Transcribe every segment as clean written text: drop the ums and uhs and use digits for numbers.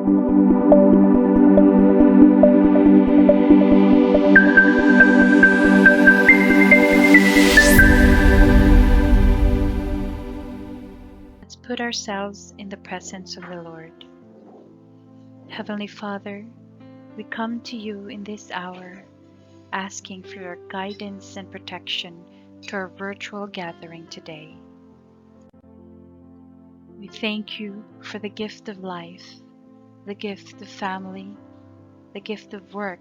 Let's put ourselves in the presence of the Lord. Heavenly Father, we come to you in this hour, asking for your guidance and protection to our virtual gathering today. We thank you for the gift of life, the gift of family, the gift of work,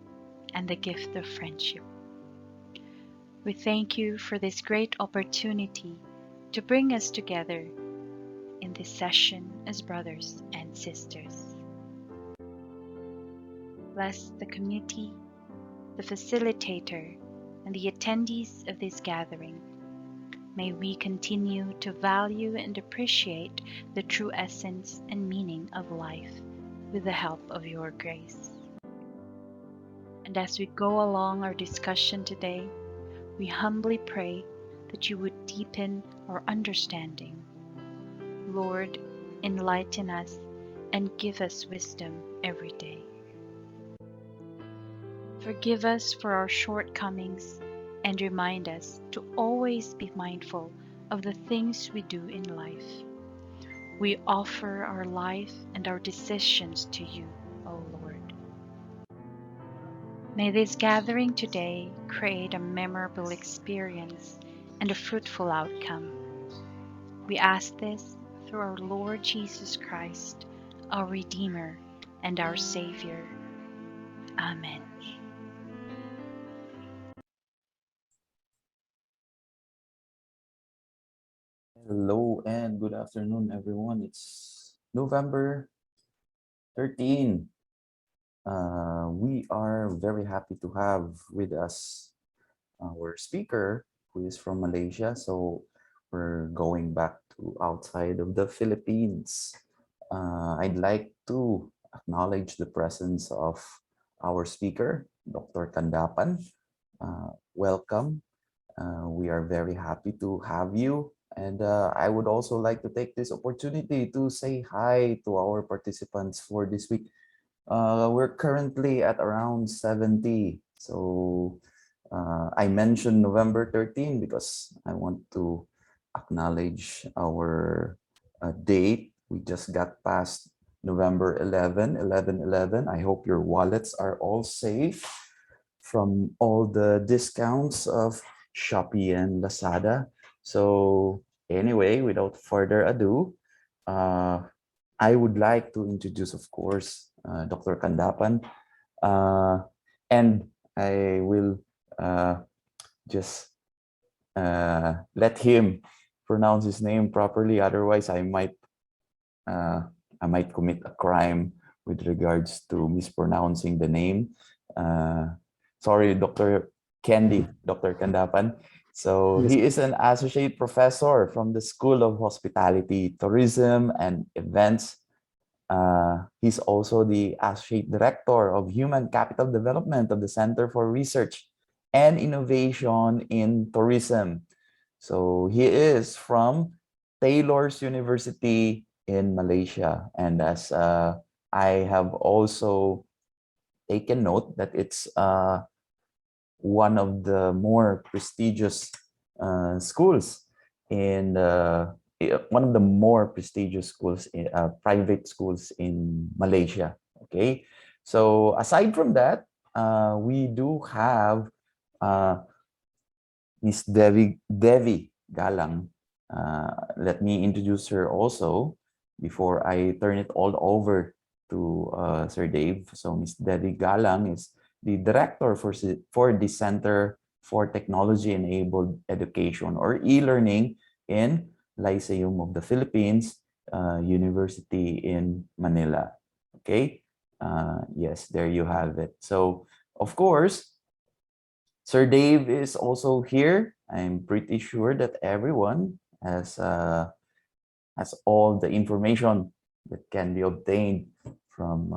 and the gift of friendship. We thank you for this great opportunity to bring us together in this session as brothers and sisters. Bless the community, the facilitator, and the attendees of this gathering. May we continue to value and appreciate the true essence and meaning of life with the help of your grace. And as we go along our discussion today, we humbly pray that you would deepen our understanding. Lord, enlighten us and give us wisdom every day. Forgive us for our shortcomings and remind us to always be mindful of the things we do in life. We offer our life and our decisions to you, O Lord. May this gathering today create a memorable experience and a fruitful outcome. We ask this through our Lord Jesus Christ, our Redeemer and our Savior. Amen. Hello and good afternoon, everyone. It's November 13. We are very happy to have with us our speaker who is from Malaysia. So we're going back to outside of the Philippines. I'd like to acknowledge the presence of our speaker, Dr. Kandappan. Welcome. We are very happy to have you. And I would also like to take this opportunity to say hi to our participants for this week. We're currently at around 70. So I mentioned November 13 because I want to acknowledge our date. We just got past November 11, 11/11. I hope your wallets are all safe from all the discounts of Shopee and Lazada. So anyway, without further ado, I would like to introduce, of course, Dr. Kandappan, and I will just let him pronounce his name properly. Otherwise, I might commit a crime with regards to mispronouncing the name. Sorry, Dr. Kandappan. So he is an associate professor from the School of Hospitality, Tourism, and Events. He's also the associate director of Human Capital Development of the Center for Research and Innovation in Tourism. So he is from Taylor's University in Malaysia. And as I have also taken note that it's one of the more prestigious schools in one of the more prestigious schools in private schools in Malaysia. Okay, so aside from that, we do have Miss Devi Galang. Let me introduce her also before I turn it all over to Sir Dave. So Miss Devi Galang is the director for the Center for Technology-Enabled Education, or e-learning, in Lyceum of the Philippines University in Manila. Okay, yes, there you have it. So of course, Sir Dave is also here. I'm pretty sure that everyone has all the information that can be obtained from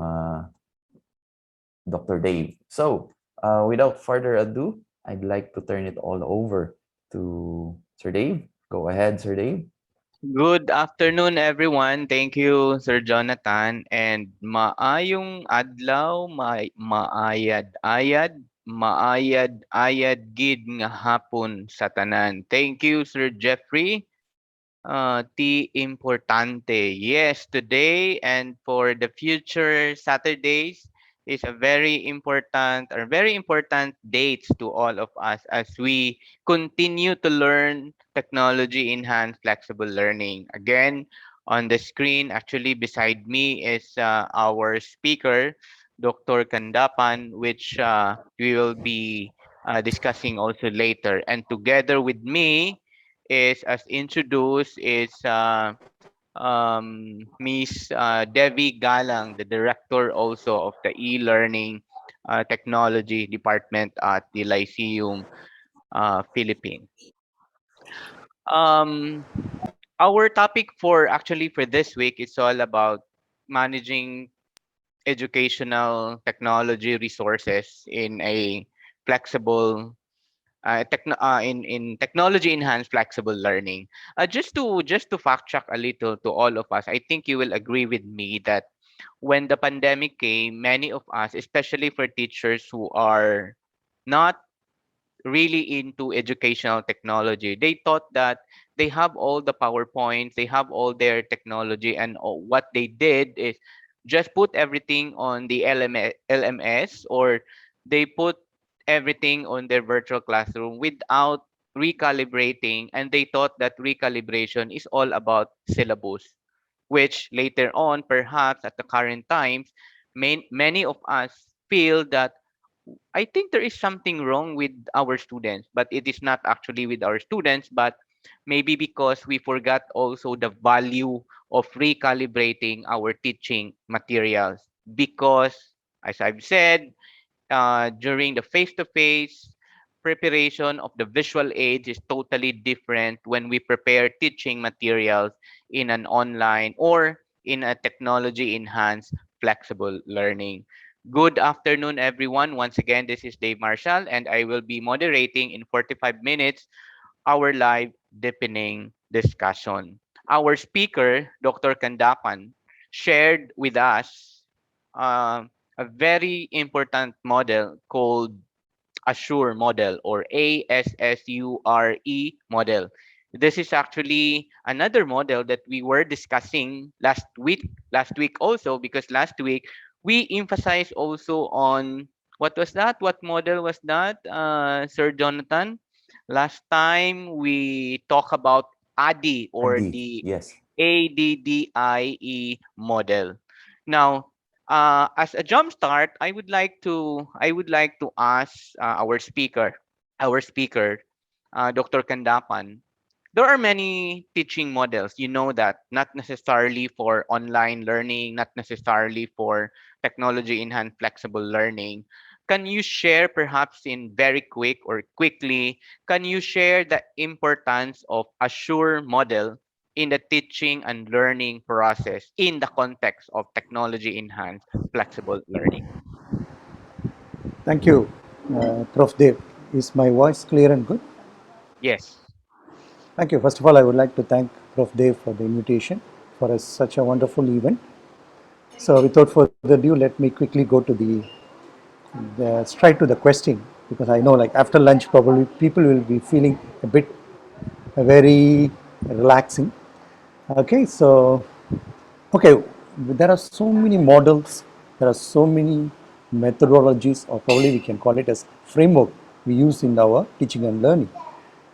Dr. Dave. So without further ado, I'd like to turn it all over to Sir Dave. Go ahead, Sir Dave. Good afternoon, everyone. Thank you, Sir Jonathan. And maayong adlaw, maayad gid nga hapon sa tanan. Thank you, Sir Jeffrey. Ti importante. Yes, today and for the future Saturdays is a very important dates to all of us as we continue to learn technology enhanced flexible learning. Again, on the screen, actually beside me is our speaker, Dr. Kandappan, which we will be discussing also later. And together with me is as introduced is Miss Devi Galang, the director also of the e-learning technology department at the Lyceum, Philippines. Um, our topic for actually for this week is all about managing educational technology resources in a flexible in technology enhanced flexible learning. Just to fact check a little to all of us, I think you will agree with me that when the pandemic came, many of us, especially for teachers who are not really into educational technology, they thought that they have all the PowerPoints, they have all their technology, and what they did is just put everything on the LMS, or they put everything on their virtual classroom without recalibrating, and they thought that recalibration is all about syllabus, which later on, perhaps at the current times, many of us feel that I think there is something wrong with our students, but it is not actually with our students, but maybe because we forgot also the value of recalibrating our teaching materials. Because, as I've said, during the face-to-face preparation of the visual aids is totally different when we prepare teaching materials in an online or in a technology enhanced flexible learning. Good afternoon, everyone. Once again, this is Dave Marshall, and I will be moderating in 45 minutes our live deepening discussion. Our speaker, Dr. Kandappan, shared with us a very important model called Assure model, or ASSURE model. This is actually another model that we were discussing last week also, because last week we emphasized also on what was that? What model was that, Sir Jonathan? Last time we talked about ADDIE, or Adi, the yes. ADDIE model. Now, as a jump start, I would like to ask our speaker, Dr. Kandapan. There are many teaching models. You know that, not necessarily for online learning, not necessarily for technology enhanced flexible learning. Can you share, perhaps in very quick or quickly, can you share the importance of Assure model in the teaching and learning process in the context of technology enhanced flexible learning? Thank you, Prof. Dev. Is my voice clear and good? Yes. Thank you. First of all, I would like to thank Prof. Dev for the invitation for such a wonderful event. So, without further ado, let me quickly go to the straight to the question, because I know, like after lunch, probably people will be feeling a bit very relaxing. Okay, so okay, there are so many models, there are so many methodologies, or probably we can call it as framework we use in our teaching and learning.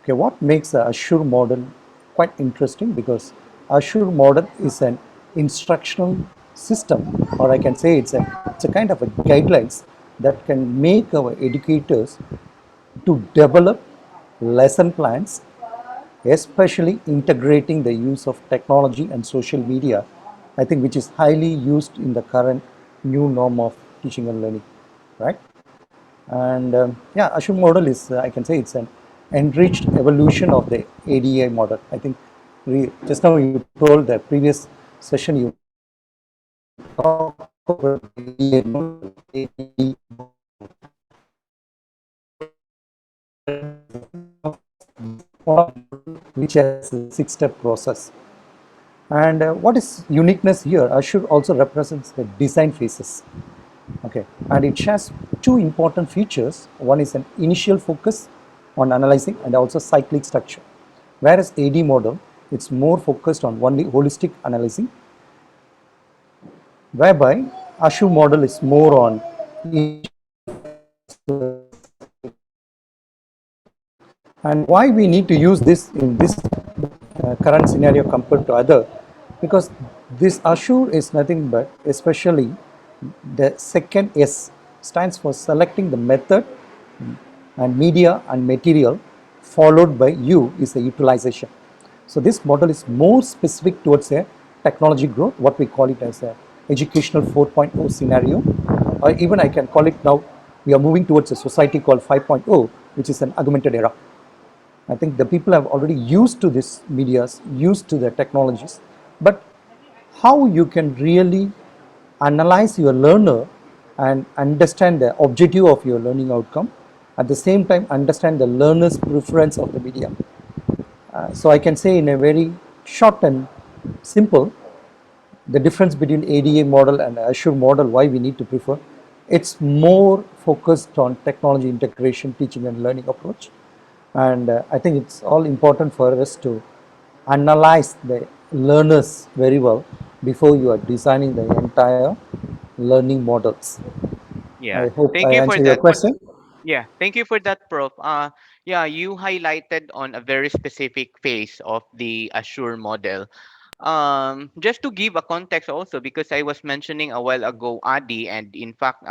Okay, what makes the Assure model quite interesting, because Assure model is an instructional system, or I can say it's a kind of a guidelines that can make our educators to develop lesson plans, especially integrating the use of technology and social media, I think, which is highly used in the current new norm of teaching and learning, right? And yeah, Assure model is, I can say, it's an enriched evolution of the ADI model. I think just now you told the previous session you talked about the ADI model. Which has a 6-step process. And what is uniqueness here? Azure also represents the design phases. Okay, and it shares two important features. One is an initial focus on analyzing and also cyclic structure, whereas AD model it's more focused on only holistic analyzing, whereby Azure model is more on and why we need to use this in this current scenario compared to other, because this Azure is nothing but especially the second S stands for selecting the method and media and material, followed by U is the utilization. So this model is more specific towards a technology growth, what we call it as a educational 4.0 scenario, or even I can call it now, we are moving towards a society called 5.0, which is an augmented era. I think the people have already used to this medias, used to the technologies, but how you can really analyze your learner and understand the objective of your learning outcome, at the same time understand the learner's preference of the media. So I can say in a very short and simple, the difference between ADA model and Azure model, why we need to prefer, it's more focused on technology integration, teaching and learning approach. And I think it's all important for us to analyze the learners very well before you are designing the entire learning models. I Yeah. hope Thank I you for answer your that. question. Yeah, thank you for that, Prof. Yeah, you highlighted on a very specific phase of the Assure model. Just to give a context also, because I was mentioning a while ago Adi, and in fact,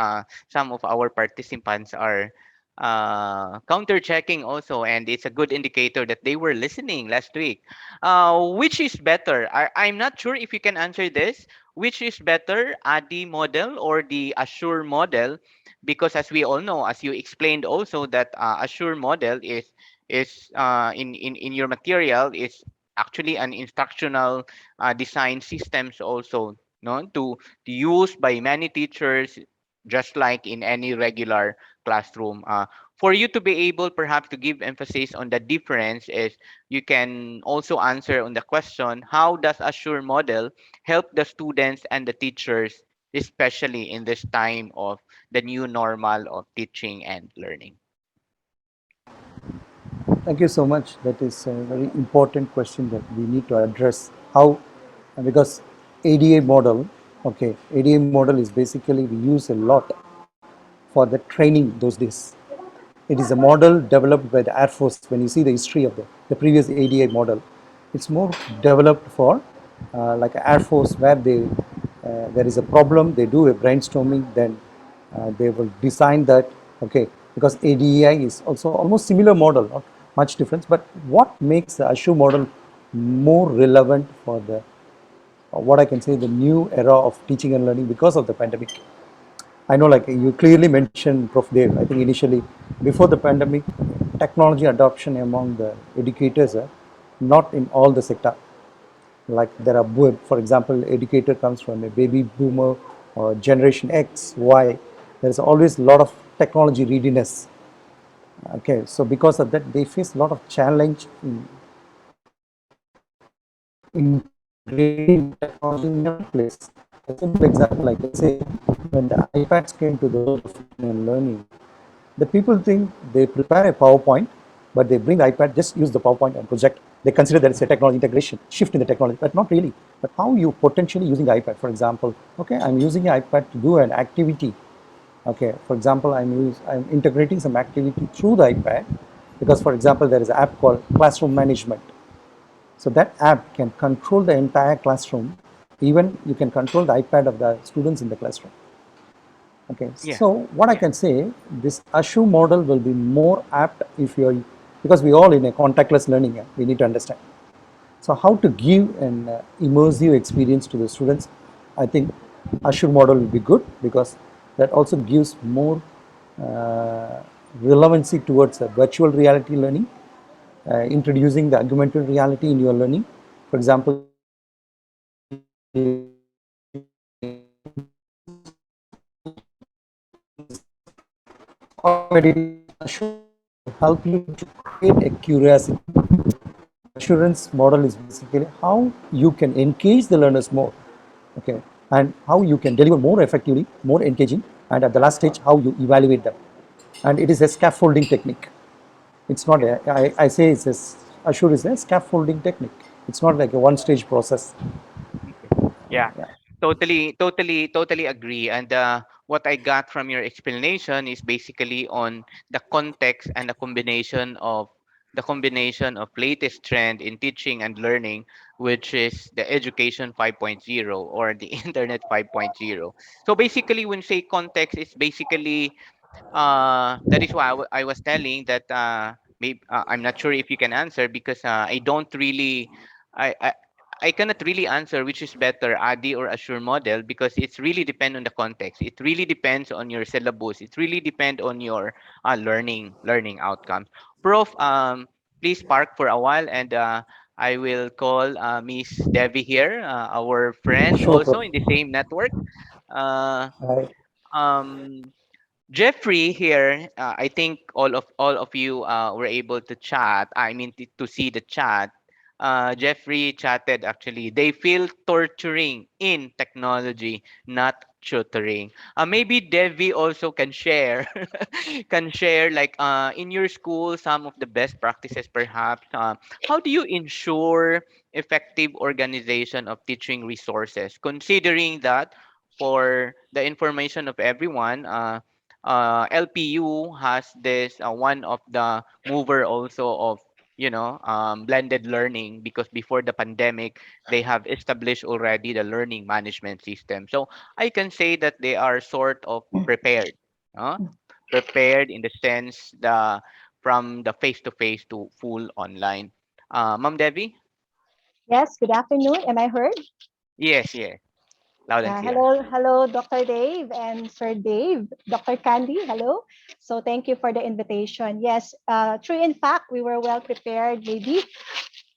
some of our participants are counter checking also, and it's a good indicator that they were listening last week. Which is better? I'm not sure if you can answer this. Which is better, Adi model or the Assure model? Because as we all know, as you explained also, that Assure model is in your material is actually an instructional design systems also, no, to use by many teachers, just like in any regular classroom. For you to be able perhaps to give emphasis on the difference is, you can also answer on the question, how does Assure model help the students and the teachers, especially in this time of the new normal of teaching and learning? Thank you so much. That is a very important question that we need to address. How, because ADA model, okay, ADA model is basically we use a lot for the training those days. It is a model developed by the Air Force. When you see the history of the previous ADA model, it's more developed for like Air Force, where there is a problem, they do a brainstorming, then they will design that. Okay, because ADI is also almost similar model, not much difference. But what makes the Azure model more relevant for the what I can say the new era of teaching and learning because of the pandemic? I know, like you clearly mentioned, Prof. Dev, I think initially, before the pandemic, technology adoption among the educators are not in all the sector. Like there are, for example, educator comes from a baby boomer or generation X, Y. There's always a lot of technology readiness. Okay, so because of that, they face a lot of challenge in integrating technology in their place. A simple example I can say, when the iPads came to the world of teaching and learning, the people think they prepare a PowerPoint, but they bring the iPad, just use the PowerPoint and project. They consider that it's a technology integration, shift in the technology, but not really. But how you potentially using the iPad, for example, okay, I'm using the iPad to do an activity. Okay, for example, I'm integrating some activity through the iPad because, for example, there is an app called Classroom Management. So that app can control the entire classroom. Even you can control the iPad of the students in the classroom. Okay, Yeah. so what I can say, this Azure model will be more apt if you're, because we all in a contactless learning, we need to understand. So how to give an immersive experience to the students, I think Azure model will be good because that also gives more uh, relevancy towards virtual reality learning, introducing the augmented reality in your learning. For example, help you to create a curiosity. assurance model is basically how you can engage the learners more, okay, and how you can deliver more effectively, more engaging, and at the last stage, how you evaluate them. And it is a scaffolding technique. It's not a, I say it's a, assure is a scaffolding technique. It's not like a one stage process. Okay. Yeah. Yeah, Totally agree. And what I got from your explanation is basically on the context and the combination of latest trend in teaching and learning, which is the education 5.0 or the internet 5.0. So basically, when say context, it's basically that is why I was telling that maybe I'm not sure if you can answer because I don't really I, I I cannot really answer which is better, ADI or Assure model, because it's really depend on the context. It really depends on your syllabus. It really depend on your learning outcomes. Prof, please park for a while, and I will call Miss Devi here, our friend sure, also Prof. in the same network. Uh, I, um, Jeffrey here, I think all of you were able to chat. I mean to see the chat. Jeffrey chatted actually. They feel torturing in technology, not tutoring. Maybe Devi also can share, can share like in your school some of the best practices perhaps. How do you ensure effective organization of teaching resources, considering that for the information of everyone, LPU has this one of the mover also of blended learning, because before the pandemic they have established already the learning management system. So I can say that they are sort of prepared, uh, prepared in the sense the from the face to face to full online. Ma'am Devi? Yes, good afternoon. Am I heard? Yes, yes, loud and clear. Hello, Dr. Dave and Sir Dave, Dr. Candy. Hello. So thank you for the invitation. Yes, true. In fact, we were well prepared. Maybe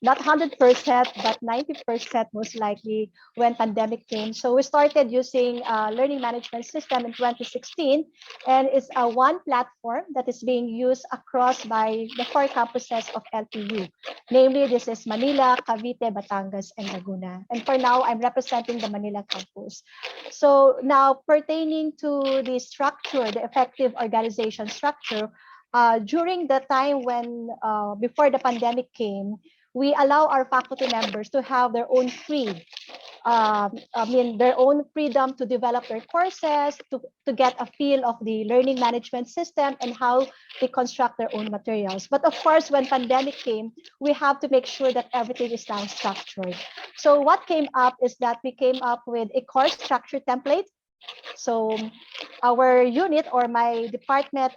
not 100%, but 90% most likely when pandemic came. So we started using learning management system in 2016, and it's a one platform that is being used across by the four campuses of LPU. Namely, this is Manila, Cavite, Batangas, and Laguna. And for now, I'm representing the Manila campus. So now pertaining to the structure, the effective organization structure, during the time when before the pandemic came, we allow our faculty members to have their own their own freedom to develop their courses, to get a feel of the learning management system and how they construct their own materials. But of course, when pandemic came, we have to make sure that everything is now structured. So what came up is that we came up with a course structure template. So our unit or my department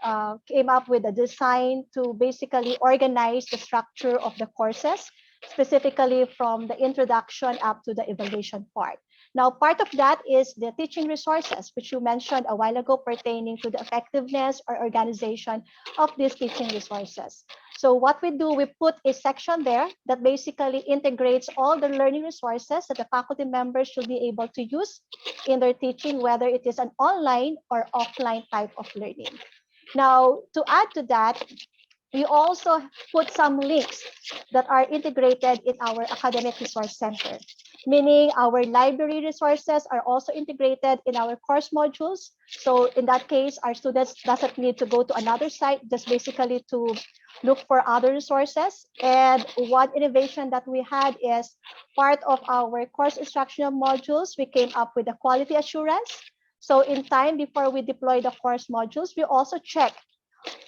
came up with a design to basically organize the structure of the courses, specifically from the introduction up to the evaluation part. Now, part of that is the teaching resources, which you mentioned a while ago, pertaining to the effectiveness or organization of these teaching resources. So what we do, we put a section there that basically integrates all the learning resources that the faculty members should be able to use in their teaching, whether it is an online or offline type of learning. Now, to add to that, we also put some links that are integrated in our academic resource center, meaning our library resources are also integrated in our course modules. So in that case, our students doesn't need to go to another site, just basically to look for other resources. And one innovation that we had is part of our course instructional modules, we came up with a quality assurance. So in time before we deploy the course modules, we also check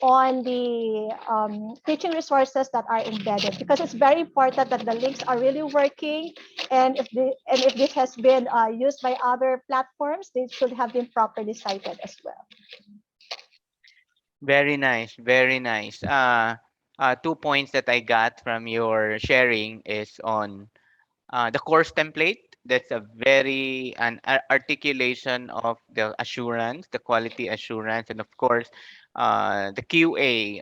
on the teaching resources that are embedded, because it's very important that the links are really working, and if this has been used by other platforms, they should have been properly cited as well. Very nice, very nice. 2 points that I got from your sharing is on the course template. That's a very an articulation of the assurance, the quality assurance, and of course, the QA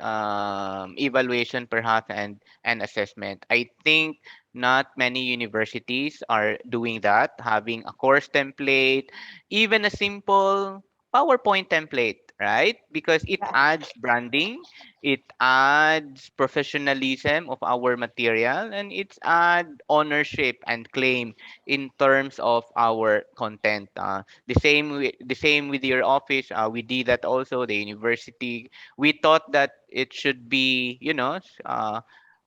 evaluation perhaps and assessment. I think not many universities are doing that, having a course template, even a simple PowerPoint template. right? Because it Yeah. adds branding, it adds professionalism of our material, and it adds ownership and claim in terms of our content. The same with your office. We did that also. The university. We thought that it should be,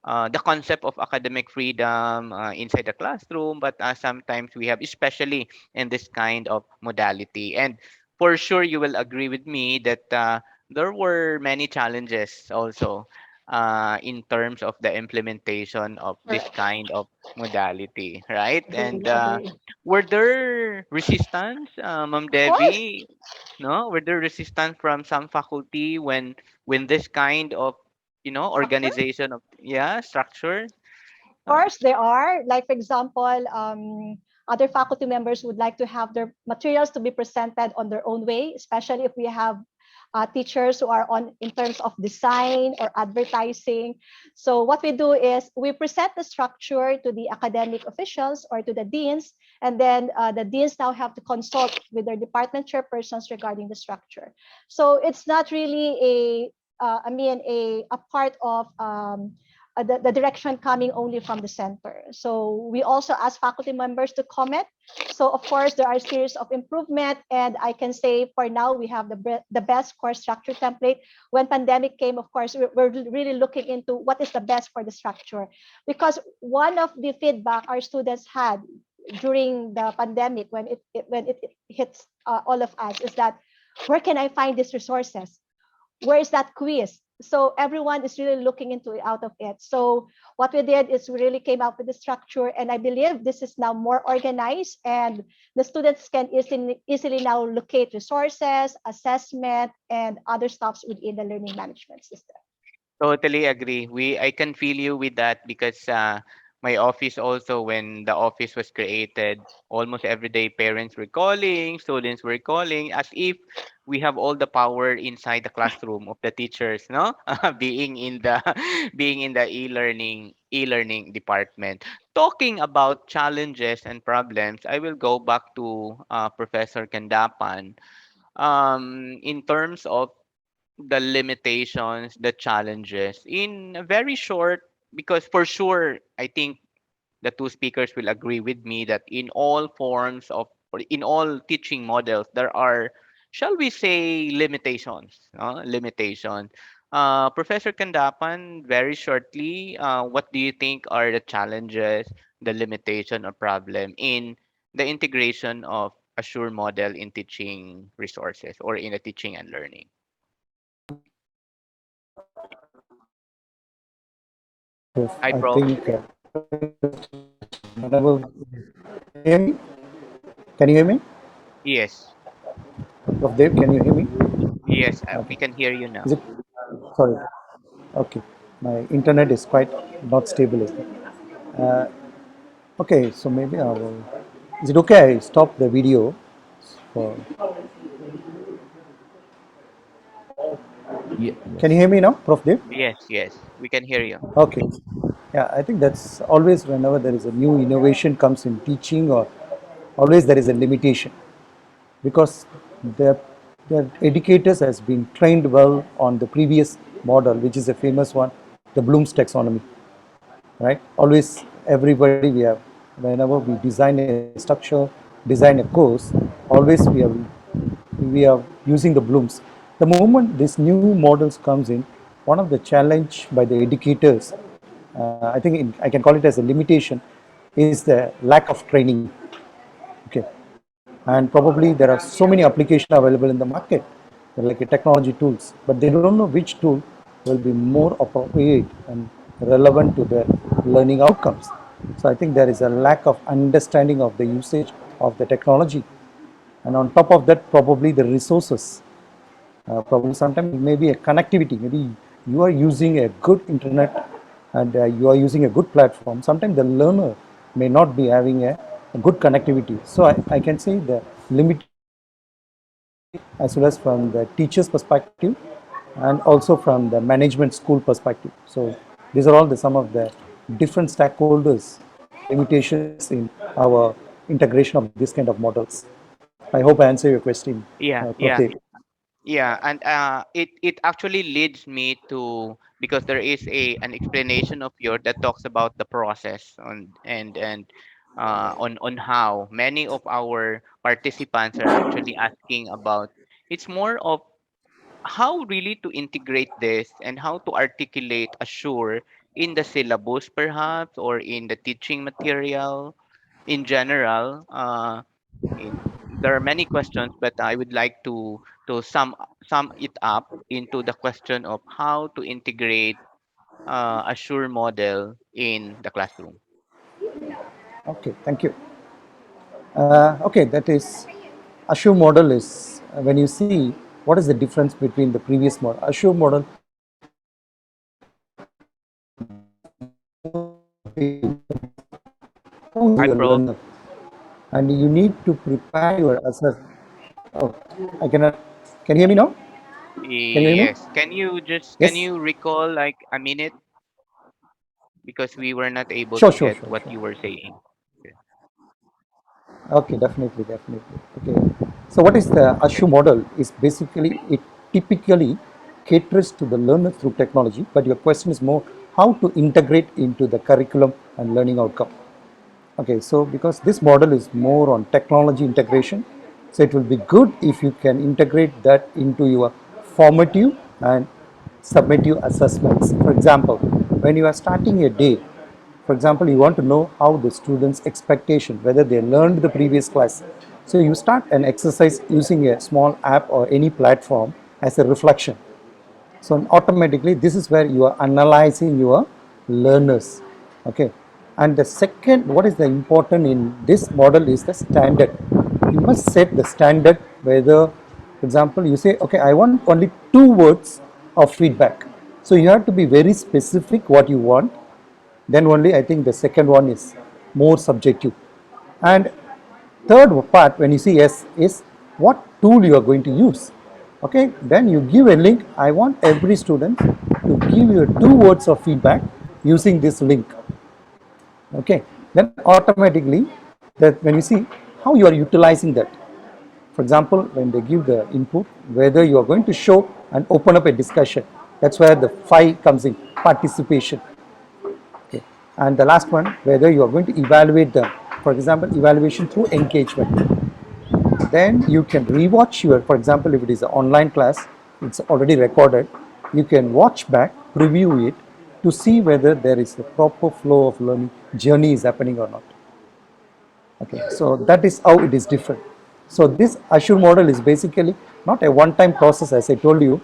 the concept of academic freedom inside the classroom, but sometimes we have, especially in this kind of modality. And for sure, you will agree with me that there were many challenges also in terms of the implementation of this Correct. kind of modality, right? Agree, And agree. were there resistance, Ma'am Of course, Debbie? No, were there resistance from some faculty when this kind of structure. organization of structure? Uh, Course, there are. Like, for example, other faculty members would like to have their materials to be presented on their own way, especially if we have teachers who are on in terms of design or advertising. So what we do is we present the structure to the academic officials or to the deans, and then the deans now have to consult with their department chairpersons regarding the structure. So it's not really a part of the direction coming only from the center. So we also ask faculty members to comment. So of course, there are a series of improvement, and I can say for now we have the best course structure template. When pandemic came, of course, we're really looking into what is the best for the structure, because one of the feedback our students had during the pandemic when it hits all of us is that where can I find these resources? Where is that quiz? So everyone is really looking into it out of it. So what we did is we really came up with the structure, and I believe this is now more organized, and the students can easily now locate resources, assessment, and other stuffs within the learning management system. Totally agree. I can feel you with that because my office also, when the office was created, almost every day parents were calling, students were calling, as if we have all the power inside the classroom of the teachers, no? Being in the being in the e-learning department. Talking about challenges and problems, I will go back to Professor Kandapan. In terms of the limitations, the challenges in a very short, because for sure, I think the two speakers will agree with me that in all forms of, or in all teaching models, there are, shall we say, limitations. Limitation. Professor Kandapan, very shortly, what do you think are the challenges, the limitation or problem in the integration of Assure model in teaching resources or in a teaching and learning? Hi, I Prof. think whenever hear me, can you hear me? Yes, Prof. Dev, can you hear me? yes, we Okay. can hear you Is now. it? Sorry. Okay. My internet is quite not stable. Is it? Okay. So maybe I will. Is it okay? I stop the video. For, Yeah, can you yes. hear me now, Prof. Dev? Yes, yes, we can hear you. Okay. Yeah, I think that's always whenever there is a new innovation comes in teaching, or always there is a limitation, because the, the educators has been trained well on the previous model, which is a famous one, the Bloom's taxonomy, right? Always everybody we have, whenever we design a structure, design a course, always we are using the Bloom's. The moment these new models comes in, one of the challenge by the educators, I think I can call it as a limitation, is the lack of training. Okay, and probably there are so many applications available in the market, like a technology tools, but they don't know which tool will be more appropriate and relevant to their learning outcomes. So I think there is a lack of understanding of the usage of the technology, and on top of that, probably the resources. Probably sometimes it may be a connectivity. Maybe you are using a good internet, and you are using a good platform. Sometimes the learner may not be having a good connectivity. So I can say the limitation as well as from the teacher's perspective, and also from the management school perspective. So these are all some of the different stakeholders limitations in our integration of this kind of models. I hope I answer your question, Yeah, Prof. yeah. Dev. Yeah, and it actually leads me to, because there is a an explanation of yours that talks about the process on and on how many of our participants are actually asking about. It's more of how really to integrate this and how to articulate assure in the syllabus perhaps, or in the teaching material in general. There are many questions, but I would like to sum it up into the question of how to integrate assure model in the classroom. Okay, thank you. Okay, that is Assure model is when you see what is the difference between the previous model. Assure model who Hi, is your Prof. learner, and you need to prepare your assessment. Oh, I cannot. Can you hear me now? Can you hear me? Yes. Can Yes. you recall like a minute, because we were not able Sure, to sure, get sure, what sure. you were saying. Okay. Okay, definitely, definitely. Okay. So what is the Assure model? Is basically it typically caters to the learner through technology, but your question is more how to integrate into the curriculum and learning outcome. Okay, so because this model is more on technology integration, so it will be good if you can integrate that into your formative and summative assessments. For example, when you are starting a day, for example, you want to know how the students' expectation, whether they learned the previous class. So you start an exercise using a small app or any platform as a reflection. So automatically, this is where you are analyzing your learners. Okay. And the second, what is the important in this model is the standard. You must set the standard whether, for example, you say, okay, I want only 2 words of feedback. So you have to be very specific what you want. Then only I think the second one is more subjective. And third part, when you see yes, is what tool you are going to use. Okay, then you give a link. I want every student to give you 2 words of feedback using this link. Okay, then automatically that when you see how you are utilizing that. For example, when they give the input, whether you are going to show and open up a discussion, that's where the 5 comes in, participation. Okay. And the last one, whether you are going to evaluate them. For example, evaluation through engagement. Then you can rewatch your, for example, if it is an online class, it's already recorded. You can watch back, preview it to see whether there is a proper flow of learning journey is happening or not. Okay, so that is how it is different. So this Assure model is basically not a one-time process, as I told you.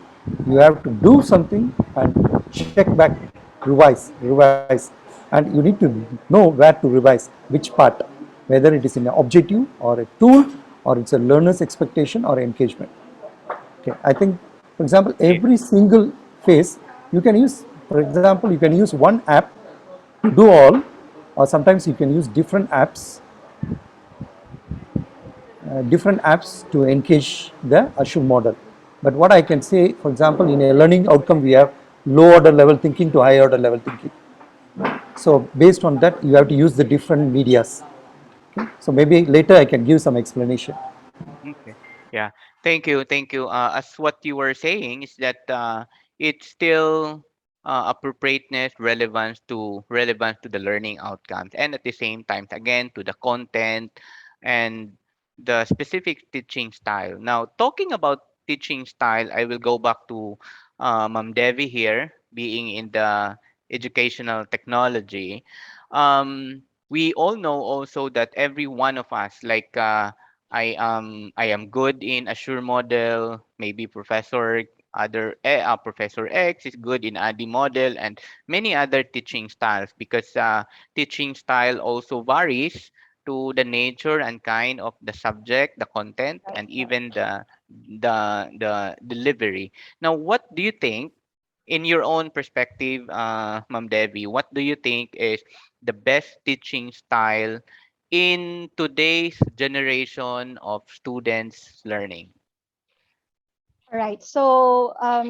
You have to do something and check back, revise, and you need to know where to revise, which part, whether it is in an objective or a tool, or it's a learner's expectation or engagement. Okay, I think, for example, Yeah. every single phase you can use. For example, you can use one app to do all, or sometimes you can use different apps to engage the Assure model. But what I can say, for example, in a learning outcome, we have low order level thinking to high order level thinking. So based on that, you have to use the different medias. Okay? So maybe later I can give some explanation. Okay. Yeah. Thank you. Thank you. As what you were saying is that it's still appropriateness, relevance to the learning outcomes, and at the same time, again, to the content and the specific teaching style. Now, talking about teaching style, I will go back to Ma'am Devi here, being in the educational technology. We all know also that every one of us, like I am good in Assure model. Maybe Professor X is good in ADI model, and many other teaching styles, because teaching style also varies to the nature and kind of the subject, the content, Right, and right. even the delivery. Now, what do you think, in your own perspective, Ma'am Devi, what do you think is the best teaching style in today's generation of students learning? All right. So I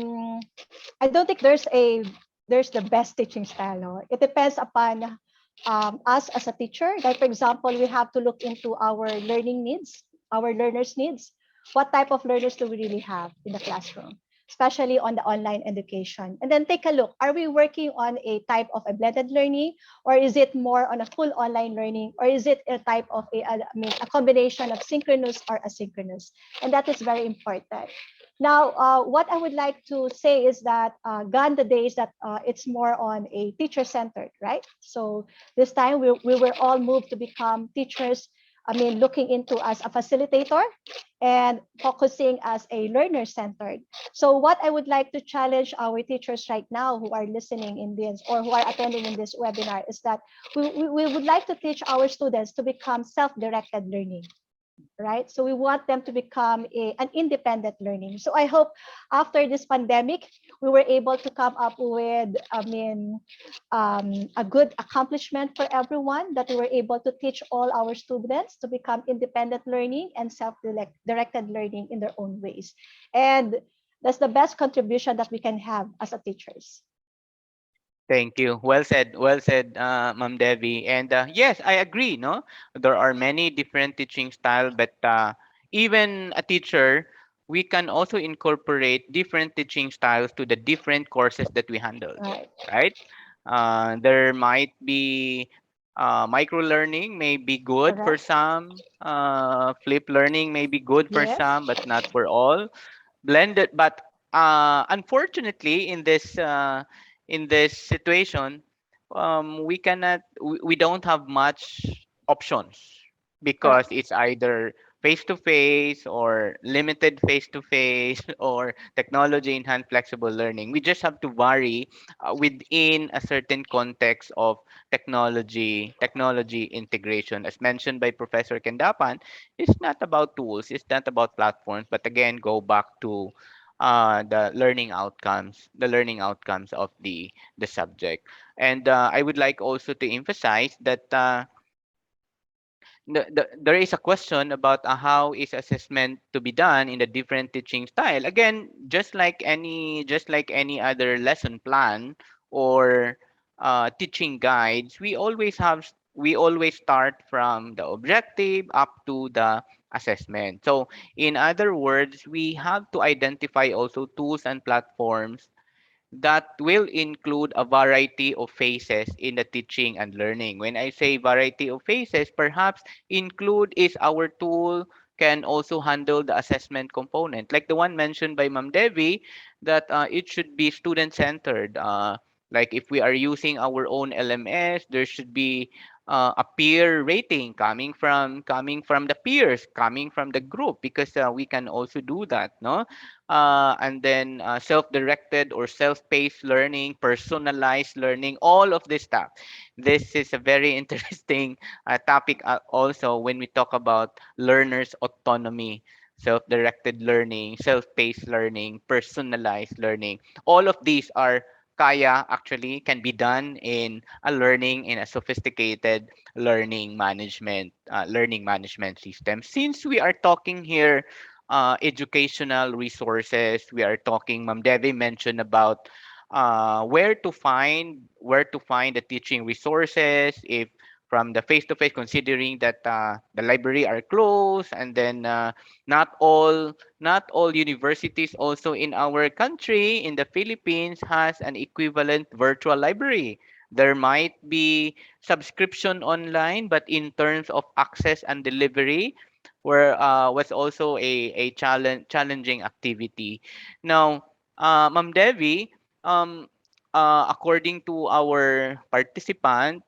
don't think there's the best teaching style. No? It depends upon us as a teacher. Like for example, we have to look into our learning needs, our learners' needs. what type of learners do we really have in the classroom, especially on the online education. And then take a look, are we working on a type of a blended learning, or is it more on a full online learning, or is it a type of a combination of synchronous or asynchronous? And that is very important. Now, what I would like to say is that gone the days that it's more on a teacher-centered, right? So this time we were all moved to become teachers, looking into as a facilitator and focusing as a learner-centered. So what I would like to challenge our teachers right now who are listening in this or who are attending in this webinar is that we would like to teach our students to become self-directed learning, right? So we want them to become an independent learning. So I hope after this pandemic, we were able to come up with, a good accomplishment for everyone, that we were able to teach all our students to become independent learning and self-directed learning in their own ways. And that's the best contribution that we can have as a teachers. Thank you. Well said, Ma'am Devi. And yes, I agree. No, there are many different teaching style, but even a teacher, we can also incorporate different teaching styles to the different courses that we handle. Right. Right? There might be micro learning may be good for Correct. some. Flip learning may be good for Yes. some, but not for all. Blended, but unfortunately in this situation, we don't have much options, because Correct. it's either face to face or limited face to face or technology enhanced flexible learning. We just have to vary within a certain context of technology integration. As mentioned by Professor Kendapan, it's not about tools, it's not about platforms, but again, go back to the learning outcomes of the subject. And I would like also to emphasize that there is a question about how is assessment to be done in the different teaching style. Again, just like any other lesson plan or teaching guides, we always start from the objective up to the assessment. So in other words, we have to identify also tools and platforms that will include a variety of phases in the teaching and learning. When I say variety of phases, perhaps include is our tool can also handle the assessment component, like the one mentioned by Ma'am Devi, that it should be student centered. Like if we are using our own LMS, there should be a peer rating coming from the peers, coming from the group, because we can also do that, no? And then self-directed or self-paced learning, personalized learning, all of this stuff. This is a very interesting topic also when we talk about learners' autonomy, self-directed learning, self-paced learning, personalized learning. All of these are kaya actually can be done in a learning in a sophisticated learning management system. Since we are talking here educational resources. We are talking. Ma'am Devi mentioned about where to find the teaching resources if from the face to face, considering that the library are closed, and then not all universities also in our country in the Philippines has an equivalent virtual library. There might be subscription online, but in terms of access and delivery, where was also a challenging activity. Now, Ma'am Devi, um, according to our participant,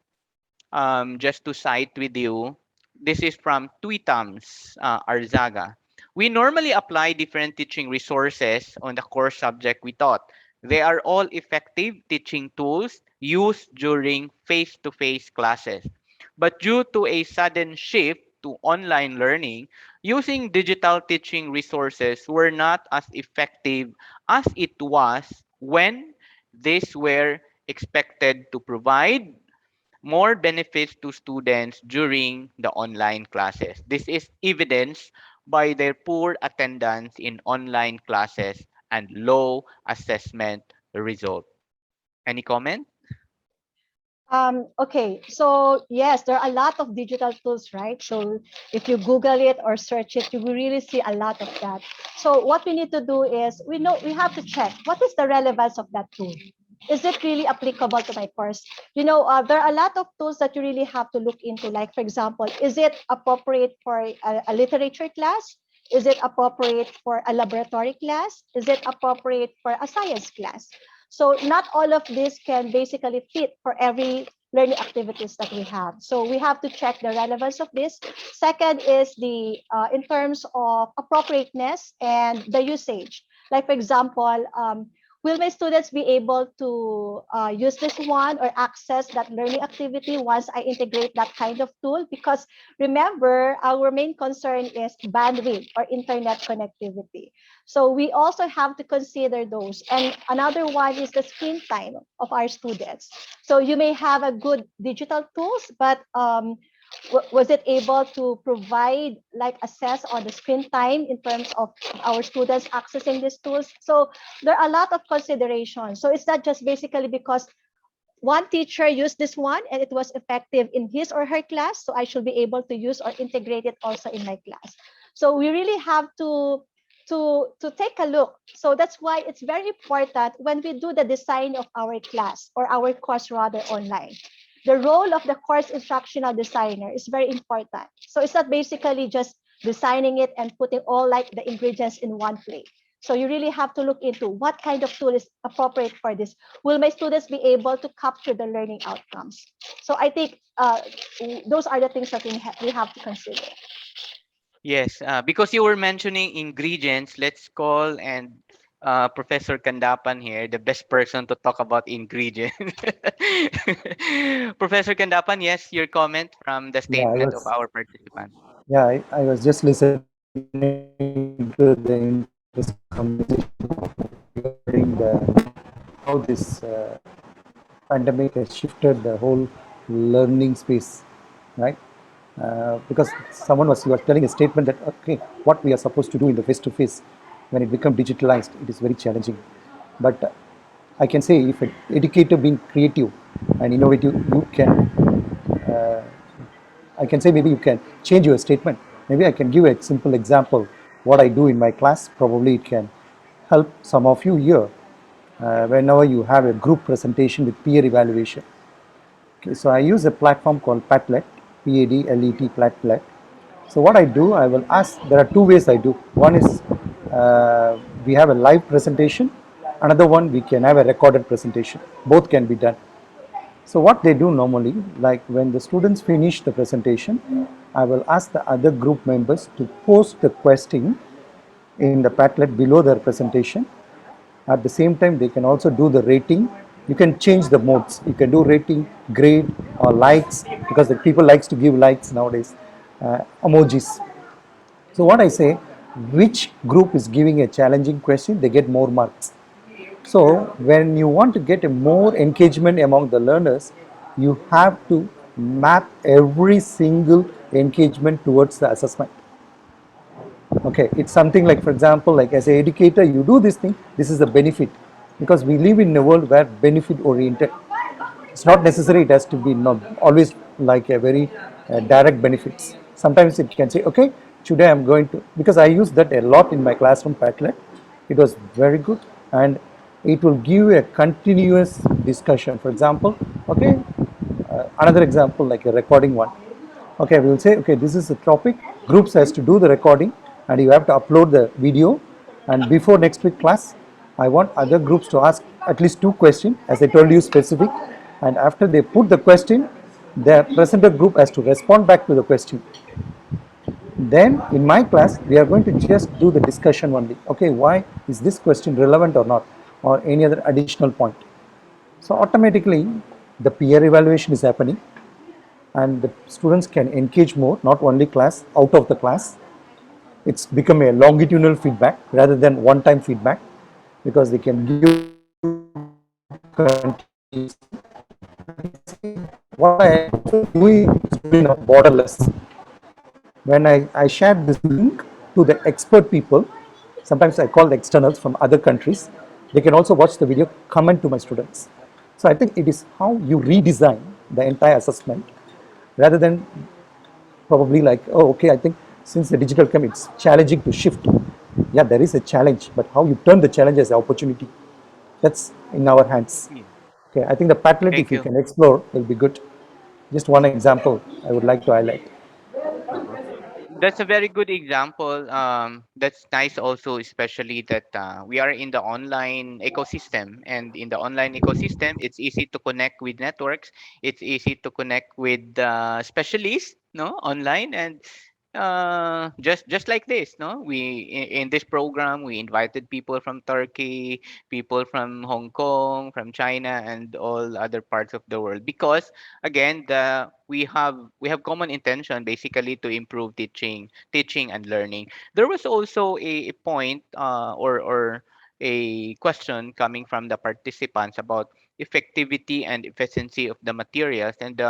just to cite with you, this is from Tweetums Arzaga. We normally apply different teaching resources on the core subject we taught. They are all effective teaching tools used during face-to-face classes. But due to a sudden shift to online learning, using digital teaching resources were not as effective as it was when these were expected to provide more benefits to students during the online classes. This is evidenced by their poor attendance in online classes and low assessment result. Any comment? Okay, so yes, there are a lot of digital tools, right? So if you Google it or search it, you will really see a lot of that. So what we need to do is we have to check what is the relevance of that tool. Is it really applicable to my course? There are a lot of tools that you really have to look into. Like, for example, is it appropriate for a literature class? Is it appropriate for a laboratory class? Is it appropriate for a science class? So not all of this can basically fit for every learning activities that we have. So we have to check the relevance of this. Second is the in terms of appropriateness and the usage. Like, for example, will my students be able to use this one or access that learning activity once I integrate that kind of tool? Because remember, our main concern is bandwidth or internet connectivity. So we also have to consider those. And another one is the screen time of our students. So you may have a good digital tools, but was it able to provide like access on the screen time in terms of our students accessing these tools? So there are a lot of considerations. So it's not just basically because one teacher used this one and it was effective in his or her class, so I should be able to use or integrate it also in my class. So we really have to take a look. So that's why it's very important when we do the design of our class or our course rather online. The role of the course instructional designer is very important. So it's not basically just designing it and putting all like the ingredients in one plate. So you really have to look into what kind of tool is appropriate for this. Will my students be able to capture the learning outcomes? So I think those are the things that we have to consider. Yes, because you were mentioning ingredients, let's call and Professor Kandappan here, the best person to talk about ingredients. Professor Kandappan, yes, your comment from the Yeah, I statement of was. our participant. Yeah, I was just listening to the interesting conversation regarding how this pandemic has shifted the whole learning space, right? Because you were telling a statement that okay, what we are supposed to do in the face-to-face when it becomes digitalized, it is very challenging. But I can say if an educator being creative and innovative, you can I can say maybe you can change your statement. Maybe I can give a simple example what I do in my class. Probably it can help some of you here whenever you have a group presentation with peer evaluation. Okay, so I use a platform called Padlet, Padlet, Padlet. So what I do, I will ask, there are two ways I do. One is we have a live presentation. Another one, we can have a recorded presentation. Both can be done. So what they do normally, like when the students finish the presentation, I will ask the other group members to post the question in the Padlet below their presentation. At the same time, they can also do the rating. You can change the modes. You can do rating, grade, or likes, because the people likes to give likes nowadays, emojis. So what I say, which group is giving a challenging question, they get more marks. So when you want to get a more engagement among the learners, you have to map every single engagement towards the assessment. Okay, it's something like, for example, like as an educator, you do this thing, this is the benefit. Because we live in a world where benefit oriented. It's not necessary it has to be not always like a very direct benefits. Sometimes it can say, okay, today I'm going to, because I use that a lot in my classroom Padlet. It was very good and it will give a continuous discussion. For example, okay, another example like a recording one. Okay, we will say, okay, this is the topic. Groups has to do the recording and you have to upload the video. And before next week class, I want other groups to ask at least two questions, as I told you specific. And after they put the question, the presenter group has to respond back to the question. Then in my class, we are going to just do the discussion only. Okay, why is this question relevant or not? Or any other additional point. So automatically, the peer evaluation is happening and the students can engage more, not only class, out of the class. It's become a longitudinal feedback rather than one-time feedback because they can give continuously. What I am doing is doing borderless. When I shared this link to the expert people, sometimes I call the externals from other countries, they can also watch the video, comment to my students. So I think it is how you redesign the entire assessment, rather than probably like, oh, okay, I think since the digital came, it's challenging to shift. Yeah, there is a challenge, but how you turn the challenge as an opportunity, that's in our hands. Yeah. Okay, I think the Padlet, if Thank you you. can explore, will be good. Just one example I would like to highlight. Uh-huh. That's a very good example. That's nice also, especially that we are in the online ecosystem. And in the online ecosystem, it's easy to connect with networks. It's easy to connect with specialists, no, online. And just like this, no, in this program, we invited people from Turkey, people from Hong Kong, from China, and all other parts of the world, because again, we have common intention, basically, to improve teaching and learning. There was also a point, or a question coming from the participants about effectivity and efficiency of the materials, and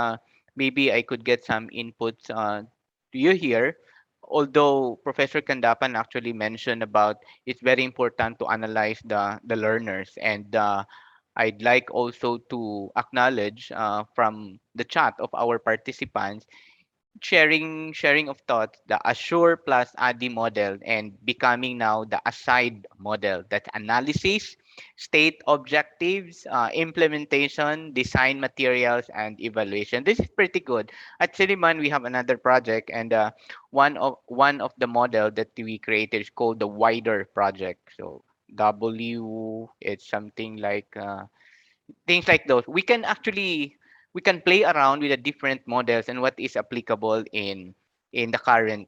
maybe I could get some inputs to you here. Although Professor Kandapan actually mentioned about, it's very important to analyze the learners, and I'd like also to acknowledge from the chat of our participants, sharing of thoughts, the Assure plus ADI model, and becoming now the ASIDE model. That's analysis, state objectives, implementation, design materials, and evaluation. This is pretty good. At Siliman, we have another project, and one of the model that we created is called the wider project. So W, it's something like things like those. We can play around with the different models and what is applicable in the current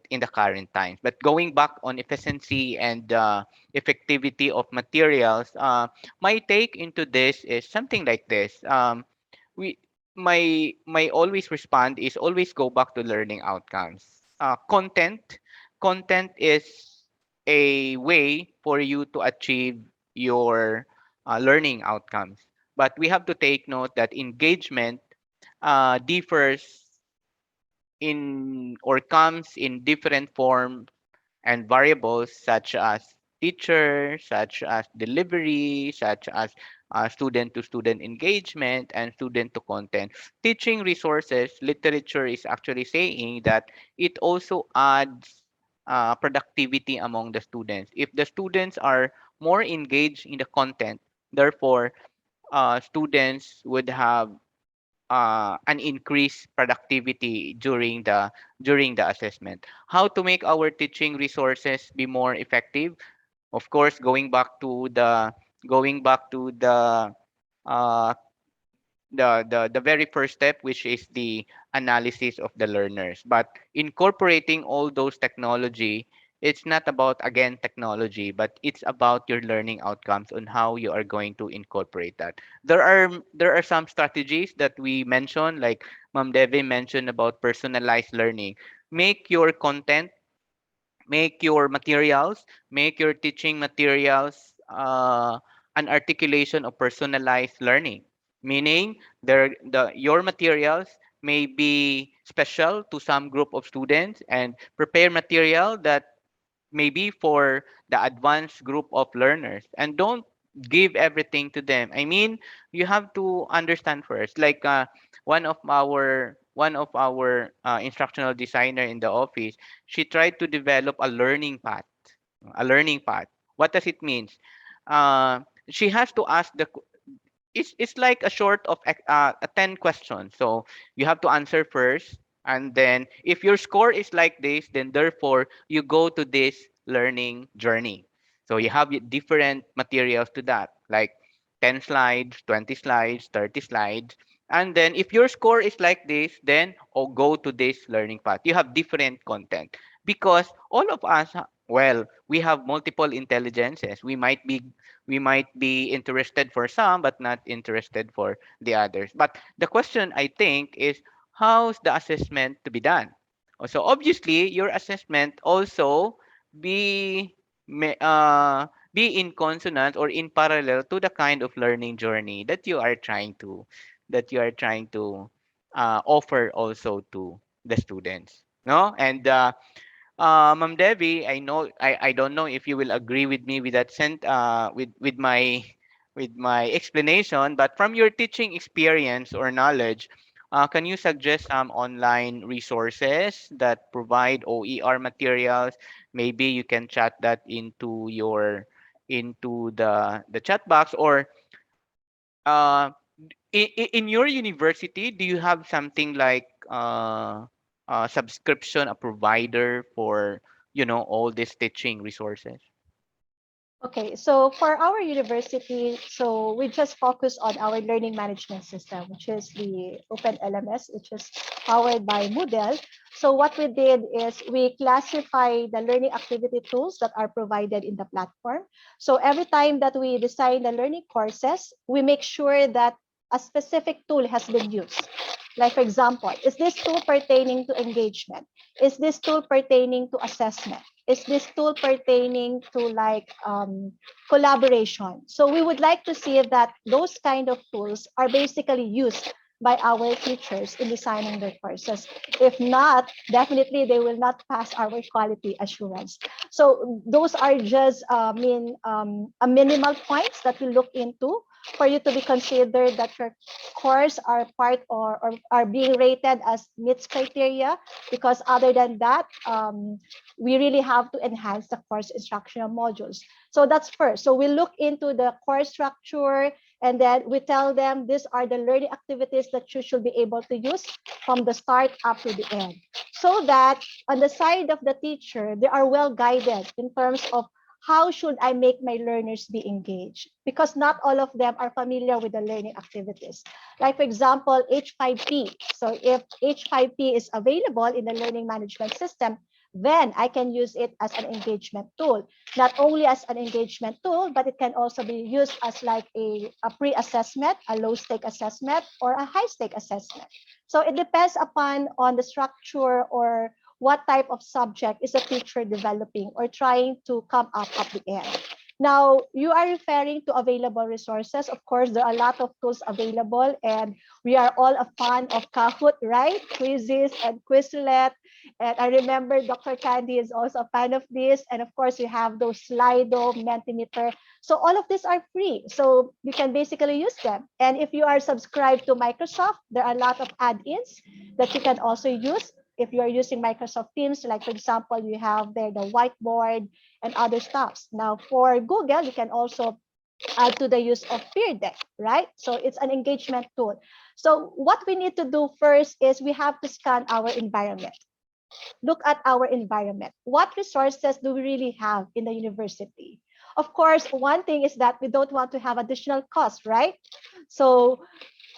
times. But going back on efficiency and effectivity of materials, my take into this is something like this. We my always respond is always go back to learning outcomes. Content is a way for you to achieve your learning outcomes, but we have to take note that engagement differs in or comes in different forms and variables, such as teacher, such as delivery, such as student to student engagement, and student to content. Teaching resources, literature is actually saying that it also adds productivity among the students. If the students are more engaged in the content, therefore, students would have an increased productivity during the assessment. How to make our teaching resources be more effective? Of course, going back to the uh, the very first step, which is the analysis of the learners. But incorporating all those technology, it's not about, again, technology, but it's about your learning outcomes on how you are going to incorporate that. There are some strategies that we mentioned, like Ma'am Devi mentioned about personalized learning. Make your content, make your materials, make your teaching materials an articulation of personalized learning. Meaning, your materials may be special to some group of students, and prepare material that maybe for the advanced group of learners, and don't give everything to them. I mean, you have to understand first, like one of our instructional designer in the office, she tried to develop a learning path. What does it mean? She has to ask it's like a short of a 10 question. So you have to answer first, and then if your score is like this, then therefore you go to this learning journey. So you have different materials to that, like 10 slides, 20 slides, 30 slides. And then if your score is like this, then go to this learning path. You have different content, because all of us, well, we have multiple intelligences. We might be interested for some, but not interested for the others. But the question, I think, is how's the assessment to be done? So obviously, your assessment also be be in consonance or in parallel to the kind of learning journey that you are trying to offer also to the students. No, and Ma'am Devi, I don't know if you will agree with me with that with my explanation, but from your teaching experience or knowledge, Can you suggest some online resources that provide OER materials? Maybe you can chat that into the chat box, or uh, in your university, do you have something like a subscription, a provider for all these teaching resources? Okay, so for our university, so we just focus on our learning management system, which is the Open LMS, which is powered by Moodle. So what we did is we classify the learning activity tools that are provided in the platform. So every time that we design the learning courses, we make sure that a specific tool has been used. Like for example, is this tool pertaining to engagement? Is this tool pertaining to assessment? Is this tool pertaining to like collaboration? So we would like to see that those kind of tools are basically used by our teachers in designing their courses. If not, definitely they will not pass our quality assurance. So those are just a minimal points that we look into for you to be considered that your course are part or are being rated as meets criteria, because other than that, we really have to enhance the course instructional modules. So that's first. So we look into the course structure, and then we tell them these are the learning activities that you should be able to use from the start up to the end. So that on the side of the teacher, they are well guided in terms of how should I make my learners be engaged? Because not all of them are familiar with the learning activities. Like for example, H5P. So if H5P is available in the learning management system, then I can use it as an engagement tool. Not only as an engagement tool, but it can also be used as like a pre-assessment, a low-stake assessment, or a high-stake assessment. So it depends upon on the structure or what type of subject is a teacher developing or trying to come up at the end. Now, you are referring to available resources. Of course, there are a lot of tools available, and we are all a fan of Kahoot, right? Quizzes and Quizlet. And I remember Dr. Candy is also a fan of this. And of course, you have those Slido, Mentimeter. So all of these are free. So you can basically use them. And if you are subscribed to Microsoft, there are a lot of add-ins that you can also use. If you are using Microsoft Teams, like for example, you have there the whiteboard and other stuffs. Now for Google, you can also add to the use of Peer Deck, right? So it's an engagement tool. So what we need to do first is we have to scan our environment. Look at our environment. What resources do we really have in the university? Of course, one thing is that we don't want to have additional costs, right? So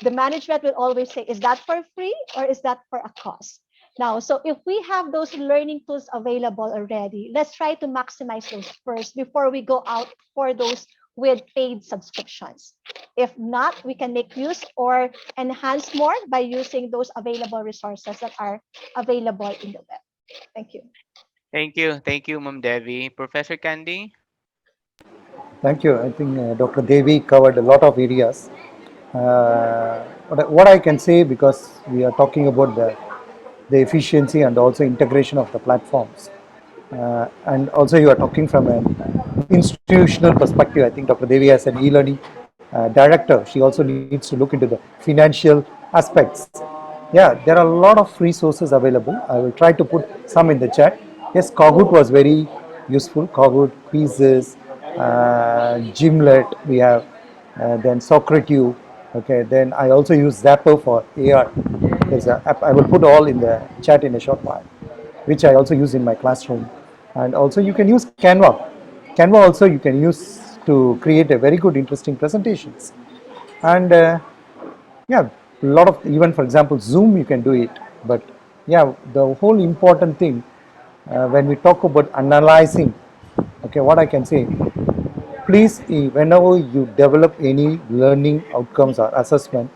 the management will always say, is that for free or is that for a cost? Now, so if we have those learning tools available already, let's try to maximize those first before we go out for those with paid subscriptions. If not, we can make use or enhance more by using those available resources that are available in the web. Thank you. Thank you, Ma'am Devi. Professor Candy? Thank you. I think Dr. Devi covered a lot of areas. What I can say, because we are talking about the efficiency and also integration of the platforms, and also you are talking from an institutional perspective. I think Dr. Devi as an e-learning director, she also needs to look into the financial aspects. Yeah, there are a lot of resources available. I will try to put some in the chat. Yes, Kahoot was very useful. Kahoot, quizzes, Gimlet, we have, then Socrative. Okay, then I also use Zapper for AR. There's an app. I will put all in the chat in a short while, which I also use in my classroom. And also you can use Canva. Canva also you can use to create a very good, interesting presentations. And yeah, a lot of, even for example, Zoom, you can do it. But yeah, the whole important thing when we talk about analyzing, okay, what I can say, please, whenever you develop any learning outcomes or assessment,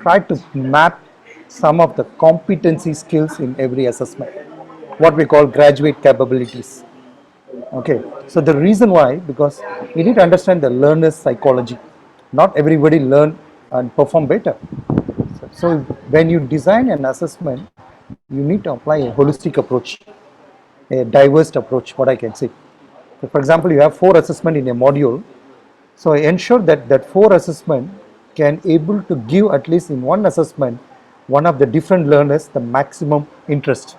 try to map some of the competency skills in every assessment, what we call graduate capabilities. Okay, so the reason why, because we need to understand the learner's psychology. Not everybody learn and perform better. So when you design an assessment, you need to apply a holistic approach, a diverse approach, what I can say. So for example, you have 4 assessment in a module. So ensure that that 4 assessment can able to give at least in one assessment one of the different learners the maximum interest,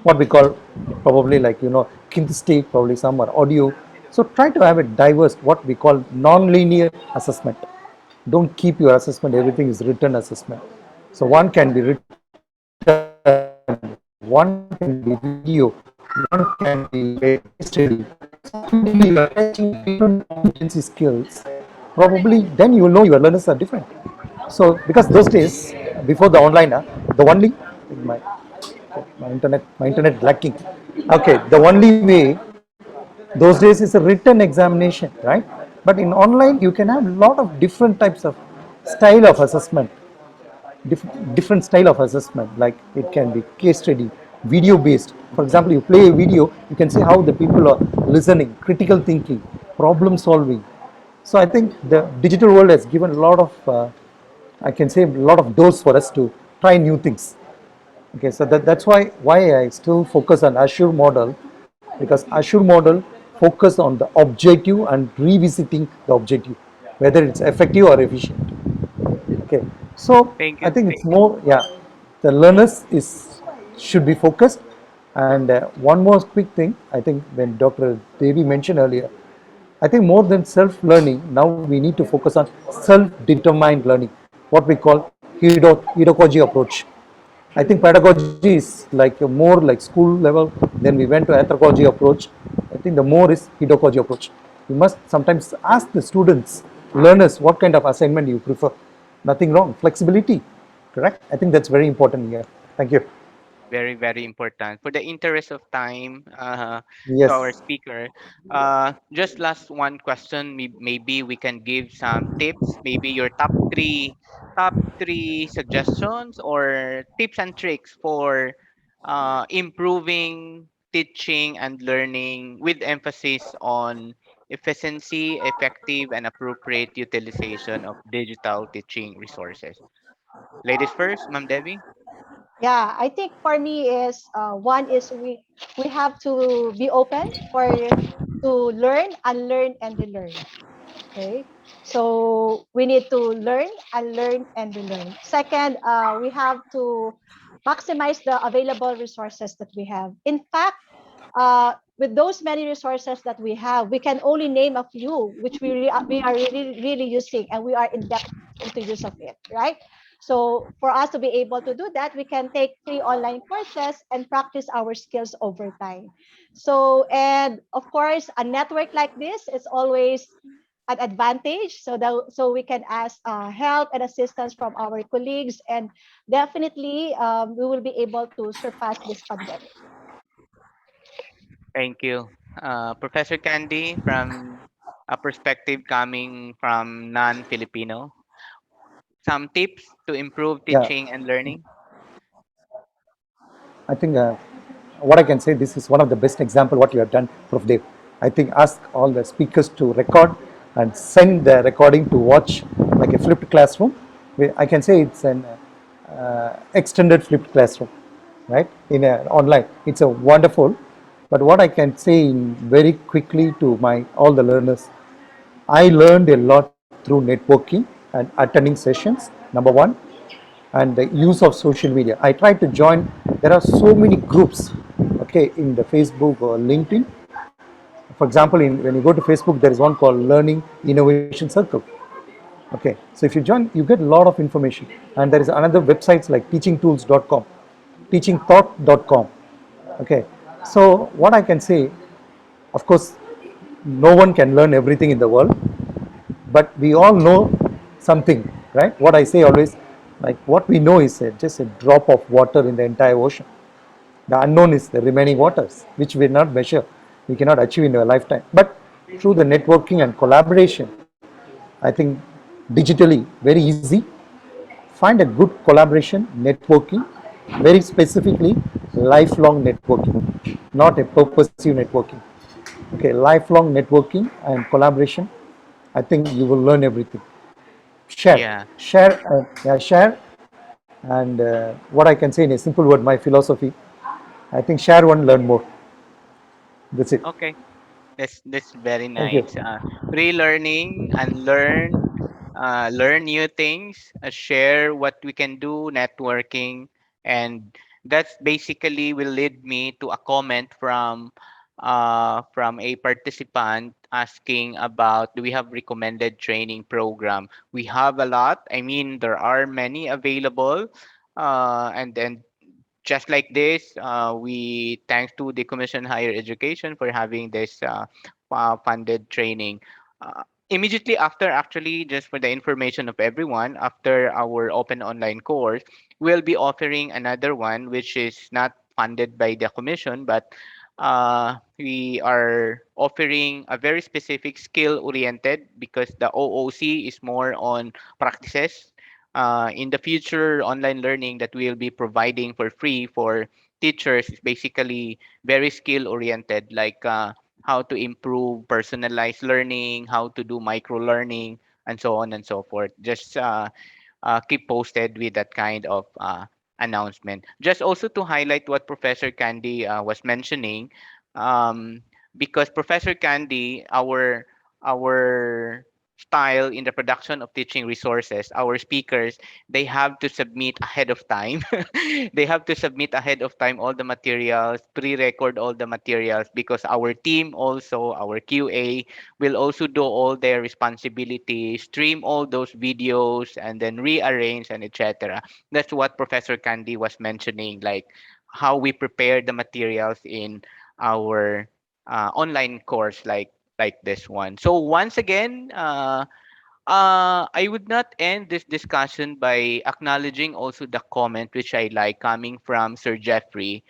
what we call probably like kinesthetic, probably some are audio. So try to have a diverse, what we call non-linear assessment. Don't keep your assessment everything is written assessment. So one can be written, one can be video, one can be a case study. So automatically you are attaching different competency skills. Probably then you will know your learners are different. So because those days before the online, the only my my internet lacking. Okay, the only way those days is a written examination, right? But in online you can have a lot of different types of style of assessment, different style of assessment. Like it can be case study, video based. For example, you play a video, you can see how the people are listening, critical thinking, problem solving. So I think the digital world has given a lot of I can say a lot of doors for us to try new things. Okay, so that's why I still focus on Azure model, because Azure model focus on the objective and revisiting the objective, whether it's effective or efficient. Okay, so Thank I you. think it's more, yeah, the learners is should be focused. And one more quick thing, I think when Dr. Devi mentioned earlier, I think more than self-learning, now we need to focus on self-determined learning, what we call pedagogy approach. I think pedagogy is like a more like school level. Then we went to anthropology approach. I think the more is pedagogy approach. You must sometimes ask the students, learners, what kind of assignment you prefer. Nothing wrong. Flexibility, correct? I think that's very important here. Thank you. Very, very important. For the interest of time, to our Yes. speaker, just last one question. Maybe we can give some tips. Maybe your top three suggestions or tips and tricks for improving teaching and learning with emphasis on efficiency, effective, and appropriate utilization of digital teaching resources. Ladies first, Ma'am Devi. Yeah, I think for me is one is we have to be open for to learn, unlearn, and relearn. Okay, so we need to learn, unlearn, and relearn. Second, we have to maximize the available resources that we have. In fact, with those many resources that we have, we can only name a few which we are really using, and we are in depth into use of it, right? So for us to be able to do that, we can take free online courses and practice our skills over time. So, and of course, a network like this is always an advantage, so we can ask help and assistance from our colleagues, and definitely we will be able to surpass this pandemic. Thank you. Professor Candy, from a perspective coming from non-Filipino, some tips to improve Yeah. teaching and learning? I think what I can say, this is one of the best example what you have done, Prof. Dev. I think ask all the speakers to record and send the recording to watch like a flipped classroom. I can say it's an extended flipped classroom, right? In a, online, it's a wonderful. But what I can say in very quickly to my all the learners, I learned a lot through networking and attending sessions. Number one, and the use of social media. I try to join. There are so many groups, okay, in the Facebook or LinkedIn. For example, when you go to Facebook, there is one called Learning Innovation Circle. Okay, so if you join, you get a lot of information. And there is another websites like teachingtools.com, teachingthought.com. Okay, so what I can say, of course, no one can learn everything in the world, but we all know something, right? What I say always, like what we know is just a drop of water in the entire ocean. The unknown is the remaining waters, which we cannot measure, we cannot achieve in a lifetime. But through the networking and collaboration, I think digitally very easy. Find a good collaboration, networking, very specifically lifelong networking, not a purposive networking. Okay, lifelong networking and collaboration. I think you will learn everything. Share, Yeah. yeah, share. And what I can say in a simple word, my philosophy, I think share one, learn more. That's it. Okay. That's very Thank you. nice. Relearning and learn, learn new things, share what we can do, networking, and that's basically will lead me to a comment from a participant asking about do we have recommended training program. We have a lot. I mean, there are many available, and then just like this, we thanks to the Commission Higher Education for having this funded training. Immediately after, actually, just for the information of everyone, after our open online course, we'll be offering another one, which is not funded by the Commission, but we are offering a very specific skill oriented because the OOC is more on practices in the future online learning that we'll be providing for free for teachers is basically very skill oriented, like how to improve personalized learning, how to do micro learning, and so on and so forth. Just keep posted with that kind of announcement. Just also to highlight what Professor Candy was mentioning, um, because Professor Candy, our style in the production of teaching resources, our speakers, they have to submit ahead of time. They have to submit ahead of time all the materials, pre-record all the materials because our team also, our QA, will also do all their responsibilities, stream all those videos, and then rearrange and etc. That's what Professor Candy was mentioning, like how we prepare the materials in our online course, like this one. So once again, I would not end this discussion by acknowledging also the comment which I like coming from Sir Jeffrey.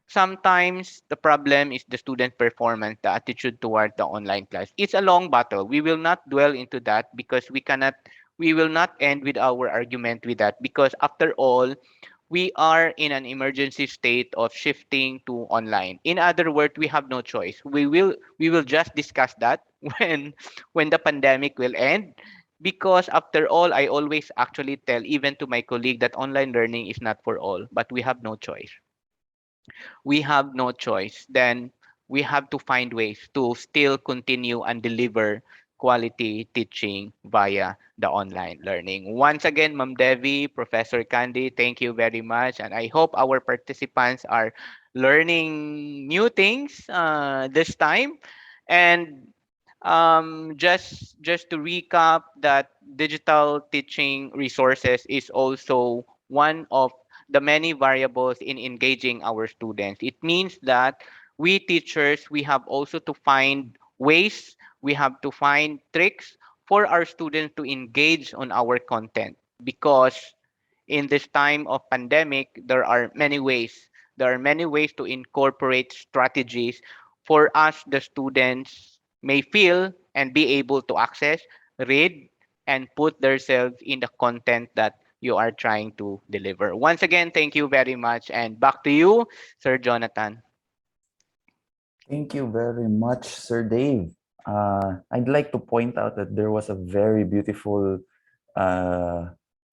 Sometimes the problem is the student performance, the attitude toward the online class. It's a long battle. We will not dwell into that because we will not end with our argument with that because after all, we are in an emergency state of shifting to online. In other words, we have no choice. We will just discuss that when the pandemic will end. Because after all, I always actually tell even to my colleague that online learning is not for all, but we have no choice, then we have to find ways to still continue and deliver quality teaching via the online learning. Once again, Ma'am Devi, Professor Candy, thank you very much. And I hope our participants are learning new things this time. And just to recap that digital teaching resources is also one of the many variables in engaging our students. It means that we teachers, we have also to find ways, we have to find tricks for our students to engage on our content because in this time of pandemic, there are many ways. There are many ways to incorporate strategies for us, the students, may feel and be able to access, read, and put themselves in the content that you are trying to deliver. Once again, thank you very much. And back to you, Sir Jonathan. Thank you very much, Sir Dave. I'd like to point out that there was a very beautiful uh,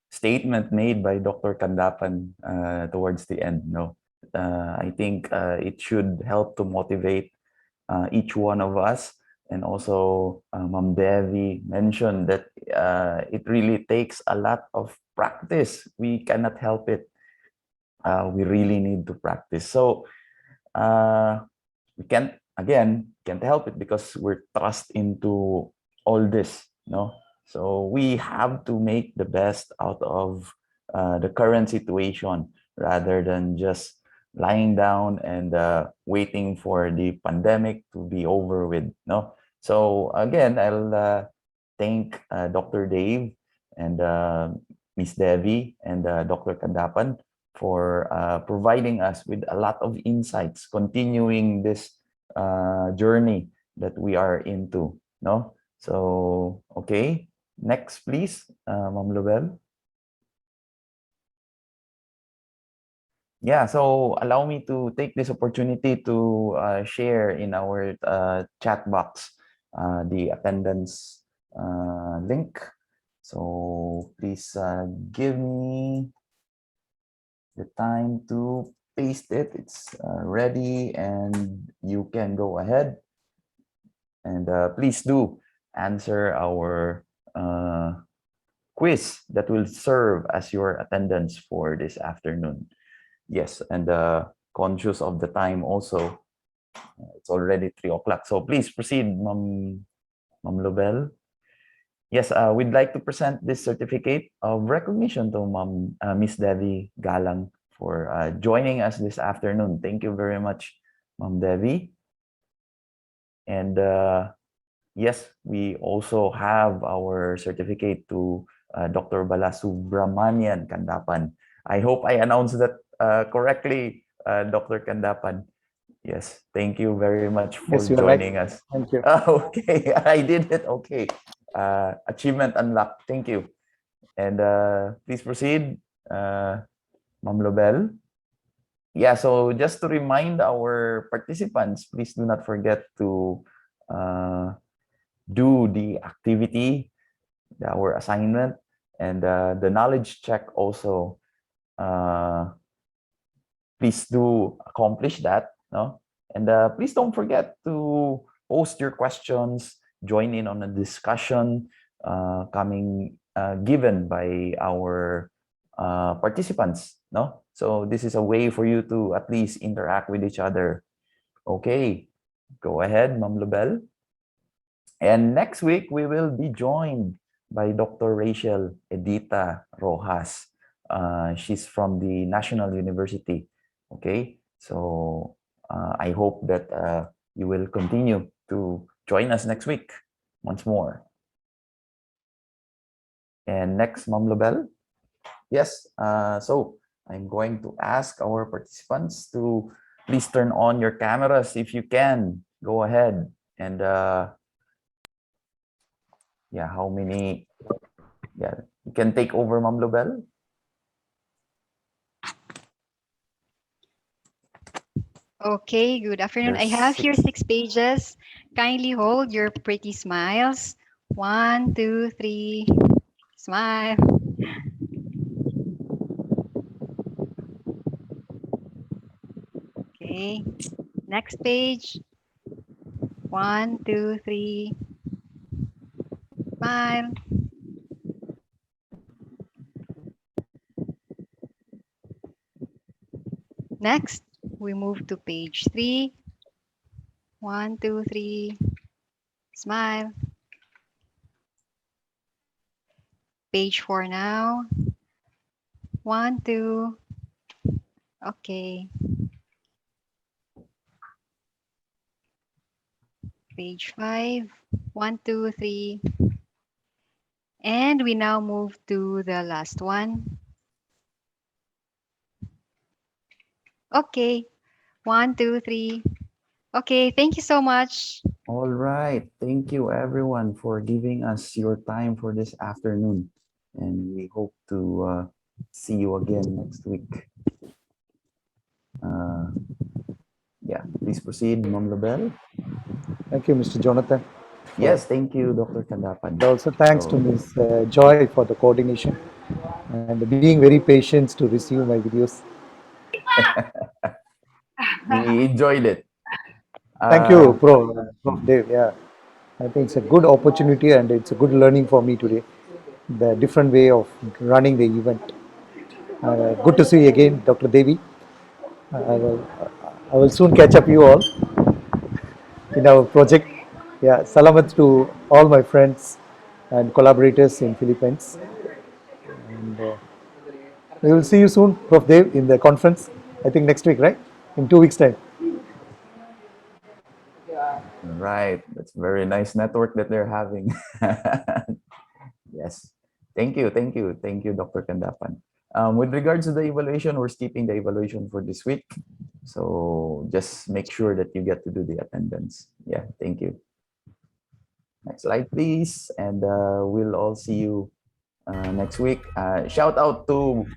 statement made by Dr. Kandappan towards the end. No, I think it should help to motivate each one of us. And also, Ma'am Devi mentioned that it really takes a lot of practice. We cannot help it. We really need to practice. So we can't help it because we're thrust into all this, no? So we have to make the best out of the current situation rather than just lying down and waiting for the pandemic to be over with, no? So again, I'll thank Dr. Dave and Miss Devi and Dr. Kandapan for providing us with a lot of insights, continuing this journey that we are into, no? So, okay, next please, Ma'am Lubel. Yeah, so allow me to take this opportunity to share in our chat box the attendance link. So please give me the time to paste it. It's ready and you can go ahead. And please do answer our quiz that will serve as your attendance for this afternoon. Yes, and conscious of the time also, it's already 3 o'clock. So please proceed, Ma'am Lobel. Yes, we'd like to present this certificate of recognition to Miss Devi Galang for joining us this afternoon. Thank you very much, Ma'am Devi. And yes, we also have our certificate to Dr. Balasubramanian Kandappan. I hope I announced that correctly, Dr. Kandappan. Yes, thank you very much for Yes, you are joining right. us. Thank you. Okay, I did it. Okay. Achievement unlocked. Thank you. And please proceed, Ma'am Lobel. Yeah, so just to remind our participants, please do not forget to do the activity, our assignment, and the knowledge check also. Please do accomplish that, no? And please don't forget to post your questions, join in on a discussion coming given by our participants, no? So this is a way for you to at least interact with each other. Okay, go ahead, Ma'am Lobel. And next week, we will be joined by Dr. Rachel Edita Rojas. She's from the National University. Okay, so I hope that you will continue to join us next week once more. And next, Ma'am Lobel. Yes, so I'm going to ask our participants to please turn on your cameras if you can. Go ahead. And yeah, how many? Yeah, you can take over, Ma'am Lobel. Okay, good afternoon. I There's have here 6. 6 pages. Kindly hold your pretty smiles. 1, 2, 3. Smile. Okay. Next page. 1, 2, 3. Smile. Next, we move to page 3. 1, 2, 3. Smile. Page 4 now. 1, 2. Okay. Page 5. 1, 2, 3. And we now move to the last one. Okay. 1, 2, 3. Okay. Thank you so much. all right. Thank you, everyone, for giving us your time for this afternoon. And we hope to see you again next week. Yeah, please proceed, Ma'am Lobel. Thank you, Mr. Jonathan. Yes, thank you, Dr. Kandappan. And also thanks to Ms. Joy for the coordination and being very patient to receive my videos. We enjoyed it. Thank you, Prof. Dave. Yeah, I think it's a good opportunity and it's a good learning for me today. The different way of running the event. Good to see you again, Dr. Devi. I will soon catch up you all in our project. Yeah, salamat to all my friends and collaborators in Philippines. And we will see you soon, Prof. Dev, in the conference. I think next week, right? In 2 weeks' time. Right. That's very nice network that they're having. Yes. Thank you. Thank you. Thank you, Dr. Kandappan. With regards to the evaluation, we're skipping the evaluation for this week. So just make sure that you get to do the attendance. Yeah. Thank you. Next slide, please. And we'll all see you next week. Shout out to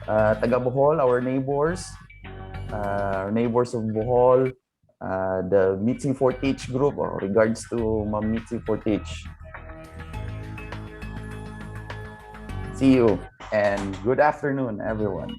Taga Bohol, our neighbors of Bohol, the Mitzi Fortich group, regards to Ma'am Mitzi Fortich. See you and good afternoon, everyone.